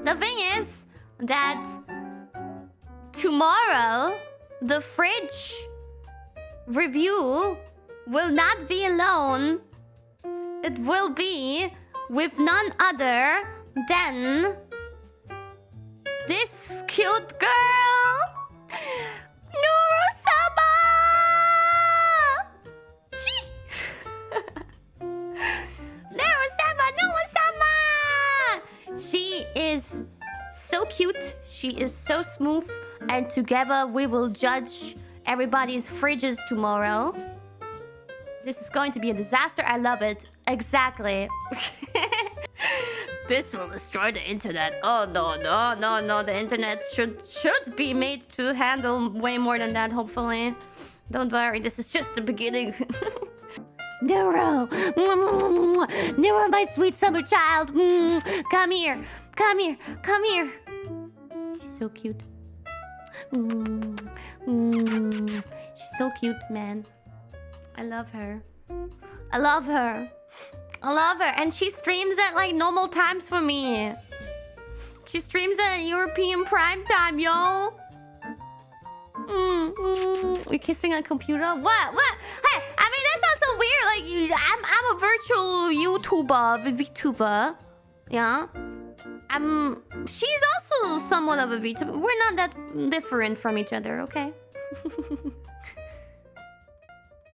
The thing is that tomorrow the fridge review will not be alone. It will be with none other than this cute girl, Neuro-sama! Neuro-sama! She is so cute. She is so smooth. And together we will judge everybody's fridges tomorrow. This is going to be a disaster. I love it. Exactly. This will destroy the internet. Oh no. The internet should be made to handle way more than that, hopefully. Don't worry, this is just the beginning. Neuro! Neuro, my sweet summer child! Come here! She's so cute. She's so cute, man. I love her. And she streams at like normal times for me. She streams at European prime time, yo. We're kissing on computer. What? Hey, I mean that sounds so weird. Like I'm a virtual vtuber. Yeah. She's also somewhat of a vtuber. We're not that different from each other, okay?